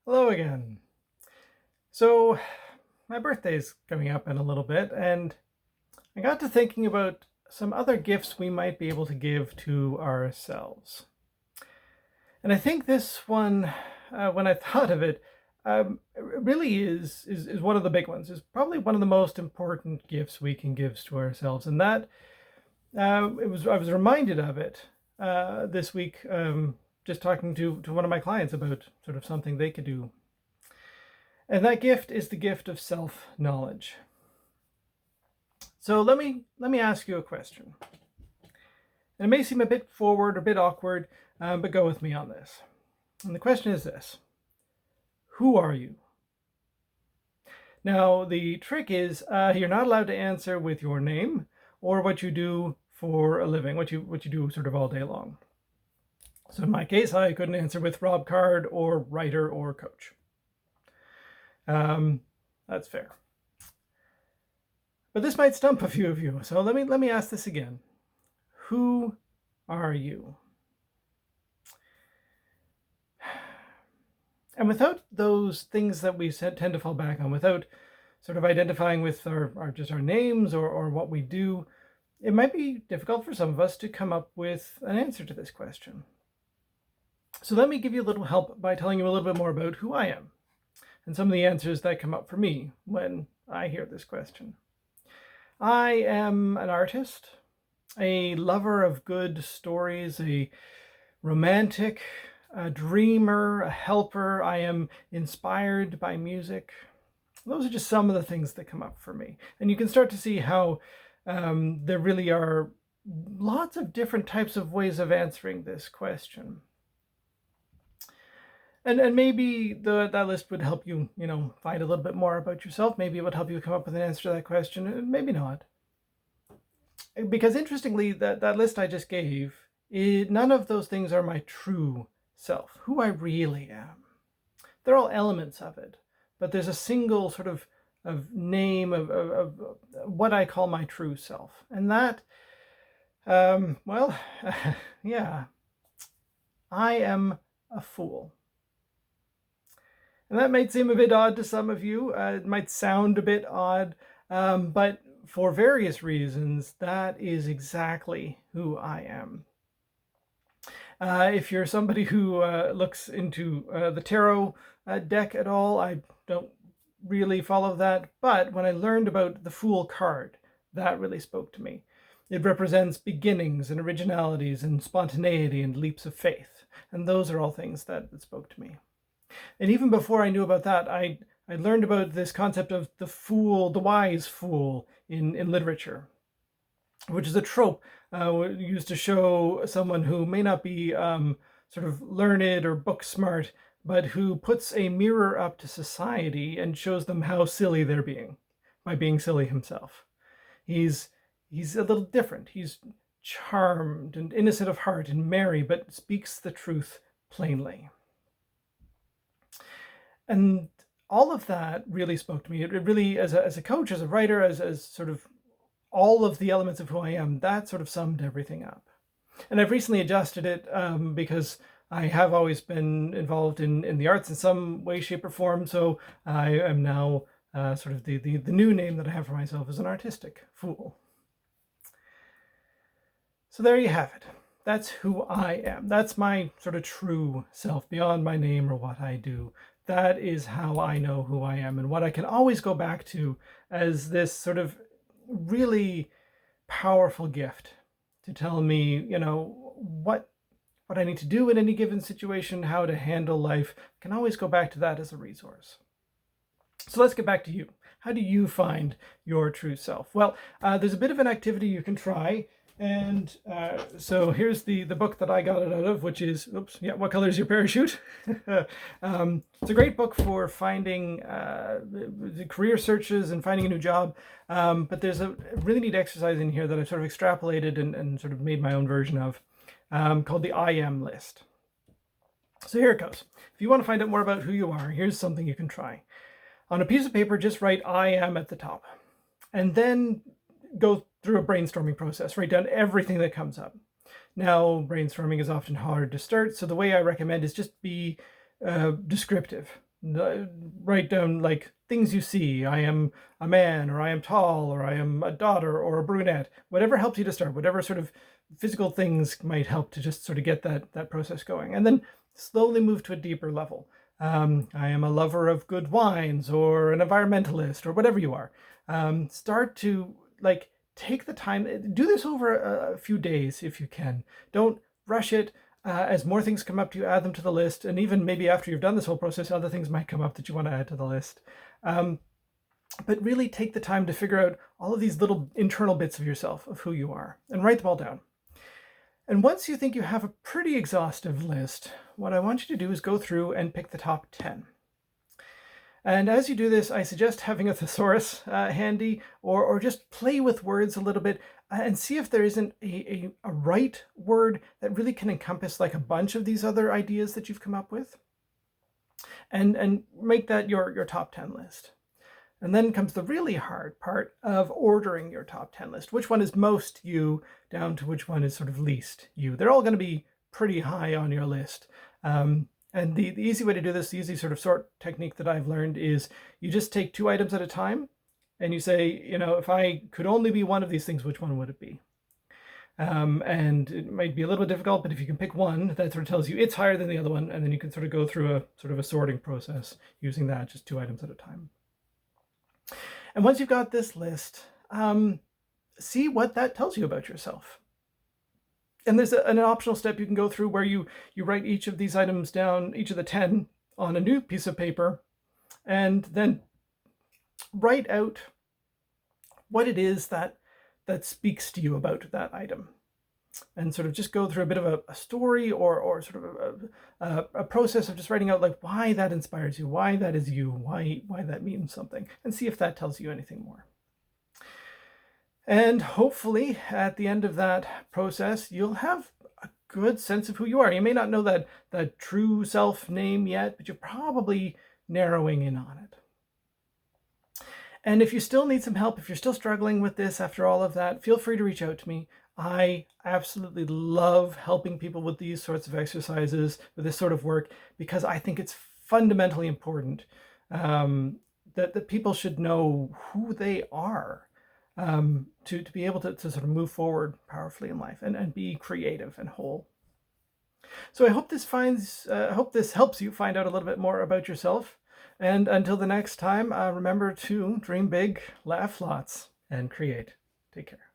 Hello again. So, my birthday's coming up in a little bit, and I got to thinking about some other gifts we might be able to give to ourselves. And I think this one, when I thought of it, really is one of the big ones. Is probably one of the most important gifts we can give to ourselves, and that I was reminded of it this week, just talking to one of my clients about sort of something they could do. And that gift is the gift of self-knowledge. So let me ask you a question. And it may seem a bit forward or a bit awkward, but go with me on this. And the question is this: who are you? Now the trick is you're not allowed to answer with your name or what you do for a living, what you do sort of all day long. So in my case, I couldn't answer with Rob Card or writer or coach. That's fair. But this might stump a few of you. So let me ask this again. Who are you? And without those things that we tend to fall back on, without sort of identifying with our just our names or what we do, it might be difficult for some of us to come up with an answer to this question. So let me give you a little help by telling you a little bit more about who I am and some of the answers that come up for me when I hear this question. I am an artist, a lover of good stories, a romantic, a dreamer, a helper. I am inspired by music. Those are just some of the things that come up for me. And you can start to see how there really are lots of different types of ways of answering this question. And maybe that list would help you, find a little bit more about yourself. Maybe it would help you come up with an answer to that question, and maybe not. Because interestingly, that list I just gave, none of those things are my true self, who I really am. They're all elements of it, but there's a single sort of name of what I call my true self. And that, well, yeah, I am a fool. And that might seem a bit odd to some of you. It might sound a bit odd, but for various reasons, that is exactly who I am. If you're somebody who looks into the tarot deck at all, I don't really follow that. But when I learned about the Fool card, that really spoke to me. It represents beginnings and originalities and spontaneity and leaps of faith. And those are all things that spoke to me. And even before I knew about that, I learned about this concept of the fool, the wise fool in literature, which is a trope used to show someone who may not be sort of learned or book smart, but who puts a mirror up to society and shows them how silly they're being by being silly himself. He's a little different. He's charmed and innocent of heart and merry, but speaks the truth plainly. And all of that really spoke to me. It really, as a coach, as a writer, as sort of all of the elements of who I am, that sort of summed everything up. And I've recently adjusted it because I have always been involved in the arts in some way, shape, or form. So I am now sort of the new name that I have for myself is an artistic fool. So there you have it. That's who I am. That's my sort of true self, beyond my name or what I do. That is how I know who I am and what I can always go back to as this sort of really powerful gift to tell me, what I need to do in any given situation, how to handle life. I can always go back to that as a resource. So let's get back to you. How do you find your true self? Well, there's a bit of an activity you can try. And so here's the book that I got it out of, which is, What Color is Your Parachute? It's a great book for finding the career searches and finding a new job. But there's a really neat exercise in here that I've sort of extrapolated and sort of made my own version of, called the I am list. So here it goes. If you want to find out more about who you are, here's something you can try. On a piece of paper, just write I am at the top. And then go through a brainstorming process, write down everything that comes up. Now, brainstorming is often hard to start, so the way I recommend is just be descriptive. Write down like things you see. I am a man, or I am tall, or I am a daughter, or a brunette. Whatever helps you to start, whatever sort of physical things might help to just sort of get that process going. And then slowly move to a deeper level. I am a lover of good wines, or an environmentalist, or whatever you are. Start to like take the time, do this over a few days if you can. Don't rush it. As more things come up to you, add them to the list. And even maybe after you've done this whole process, other things might come up that you want to add to the list. But really take the time to figure out all of these little internal bits of yourself, of who you are, and write them all down. And once you think you have a pretty exhaustive list, what I want you to do is go through and pick the top 10. And as you do this, I suggest having a thesaurus handy, or just play with words a little bit and see if there isn't a right word that really can encompass like a bunch of these other ideas that you've come up with, and make that your top 10 list. And then comes the really hard part of ordering your top 10 list. Which one is most you down to which one is sort of least you. They're all going to be pretty high on your list. And the easy way to do this, the easy sort of sort technique that I've learned is you just take 2 items at a time and you say, if I could only be one of these things, which one would it be? And it might be a little bit difficult, but if you can pick one, that sort of tells you it's higher than the other one. And then you can sort of go through a sort of a sorting process using that, just 2 items at a time. And once you've got this list, see what that tells you about yourself. And there's an optional step you can go through where you write each of these items down, each of the 10, on a new piece of paper, and then write out what it is that speaks to you about that item. And sort of just go through a bit of a story, or sort of a process of just writing out like why that inspires you, why that is you, why that means something, and see if that tells you anything more. And hopefully at the end of that process, you'll have a good sense of who you are. You may not know that true self name yet, but you're probably narrowing in on it. And if you still need some help, if you're still struggling with this after all of that, feel free to reach out to me. I absolutely love helping people with these sorts of exercises, with this sort of work, because I think it's fundamentally important that people should know who they are. To be able to sort of move forward powerfully in life and be creative and whole. So I hope this helps you find out a little bit more about yourself. And until the next time, remember to dream big, laugh lots, and create. Take care.